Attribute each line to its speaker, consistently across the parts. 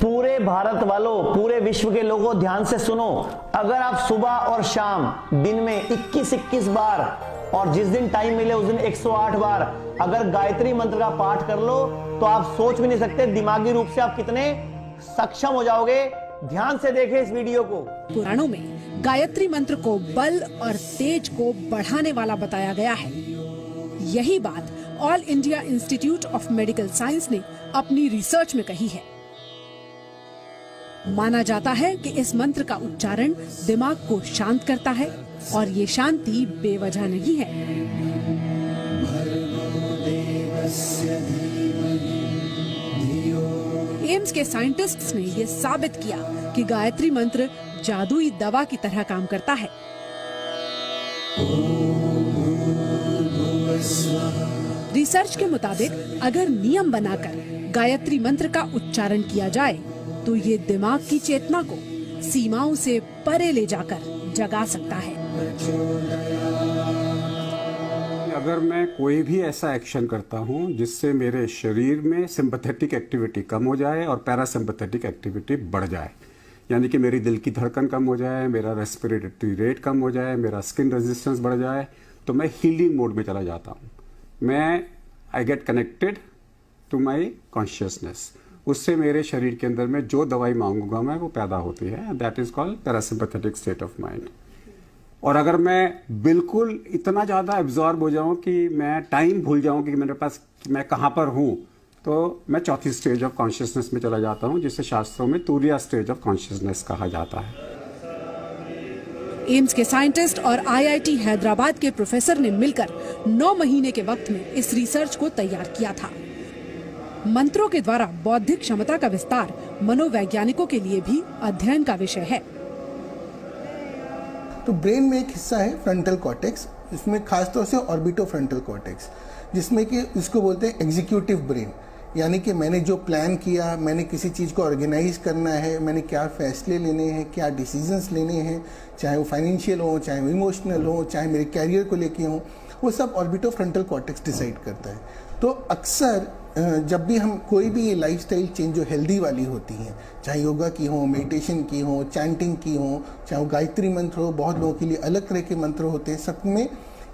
Speaker 1: पूरे भारत वालों, पूरे विश्व के लोगों ध्यान से सुनो। अगर आप सुबह और शाम दिन में 21-21 बार और जिस दिन टाइम मिले उस दिन 108 बार अगर गायत्री मंत्र का पाठ कर लो तो आप सोच भी नहीं सकते दिमागी रूप से आप कितने सक्षम हो जाओगे। ध्यान से देखें इस वीडियो को।
Speaker 2: पुराणों में गायत्री मंत्र को बल और तेज को बढ़ाने वाला बताया गया है। यही बात all India institute of medical science ने अपनी रिसर्च में कही है। माना जाता है कि इस मंत्र का उच्चारण दिमाग को शांत करता है और ये शांति बेवजह नहीं है। एम्स के साइंटिस्ट्स ने ये साबित किया कि गायत्री मंत्र जादुई दवा की तरह काम करता है। रिसर्च के मुताबिक अगर नियम बनाकर गायत्री मंत्र का उच्चारण किया जाए तो ये दिमाग की चेतना को सीमाओं से परे ले जाकर जगा सकता है।
Speaker 3: अगर मैं कोई भी ऐसा एक्शन करता हूं जिससे मेरे शरीर में सिंपैथेटिक एक्टिविटी कम हो जाए और पैरासिम्पैथेटिक एक्टिविटी बढ़ जाए, यानी कि मेरी दिल की धड़कन कम हो जाए, मेरा रेस्पिरेटरी रेट कम हो जाए, मेरा स्किन रेजिस्टेंस बढ़ जाए, तो मैं हीलिंग मोड में चला जाता हूं। I get connected to my consciousness. उससे मेरे शरीर के अंदर में जो दवाई मांगूंगा मैं वो पैदा होती है। That is called parasympathetic state of mind. और अगर मैं बिल्कुल इतना ज़्यादा एब्जॉर्ब हो जाऊं कि मैं टाइम भूल जाऊं कि मेरे पास मैं कहाँ पर हूं, तो मैं चौथी स्टेज ऑफ कॉन्शियसनेस में चला जाता हूं, जिसे शास्त्रों में तुरिया स्टेज ऑफ कॉन्शियसनेस कहा जाता है।
Speaker 2: एम्स के साइंटिस्ट और IIT हैदराबाद के प्रोफेसर ने मिलकर 9 महीने के वक्त में इस रिसर्च को तैयार किया था। मंत्रों के द्वारा बौद्धिक क्षमता का विस्तार मनोवैज्ञानिकों के लिए भी अध्ययन का विषय है।
Speaker 4: तो ब्रेन में एक हिस्सा है फ्रंटल कॉर्टेक्स, इसमें खासतौर से ऑर्बिटोफ्रंटल कॉर्टेक्स, जिसमें कि इसको बोलते हैं एग्जीक्यूटिव ब्रेन। यानी कि मैंने जो प्लान किया, मैंने किसी चीज़ को ऑर्गेनाइज करना है, मैंने क्या फैसले लेने हैं, क्या डिसीजंस लेने हैं, चाहे वो फाइनेंशियल हो, चाहे वो इमोशनल हो, चाहे मेरे कैरियर को लेके हो, वो सब ऑर्बिटोफ्रंटल कॉर्टेक्स डिसाइड करता है। तो अक्सर जब भी हम कोई भी लाइफस्टाइल चेंज जो हेल्दी वाली होती हैं, चाहे योगा की हो, मेडिटेशन की हो, चैंटिंग की हो, चाहे वो गायत्री मंत्र हो, बहुत लोगों के लिए अलग तरह के मंत्र होते हैं, सब में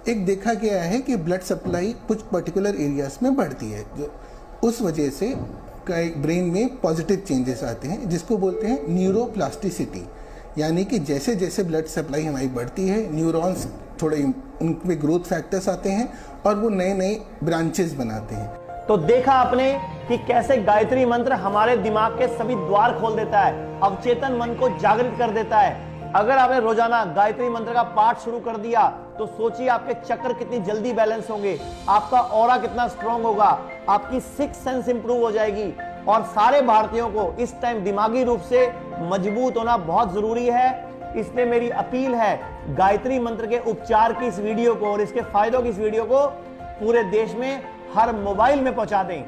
Speaker 4: एक देखा गया है कि ब्लड सप्लाई कुछ पर्टिकुलर एरियाज में बढ़ती है, जो उस वजह से ब्रेन में पॉजिटिव चेंजेस आते हैं, जिसको बोलते हैं न्यूरोप्लास्टिसिटी। यानी कि जैसे जैसे ब्लड सप्लाई हमारी बढ़ती है, न्यूरॉन्स थोड़े उनमें ग्रोथ फैक्टर्स आते हैं और वो नए नए ब्रांचेस बनाते हैं।
Speaker 1: तो देखा आपने कि कैसे गायत्री मंत्र हमारे दिमाग के सभी द्वार खोल देता है, अवचेतन मन को जागृत कर देता है। अगर आपने रोजाना गायत्री मंत्र का पाठ शुरू कर दिया तो सोचिए आपके चक्र कितनी जल्दी बैलेंस होंगे, आपका ऑरा कितना स्ट्रांग होगा, आपकी सिक्स सेंस इंप्रूव हो जाएगी। और सारे भारतीयों को इस टाइम दिमागी रूप से मजबूत होना बहुत जरूरी है। इसलिए मेरी अपील है, गायत्री मंत्र के उपचार की इस वीडियो को और इसके फायदों की इस वीडियो को पूरे देश में हर मोबाइल में पहुंचा दें।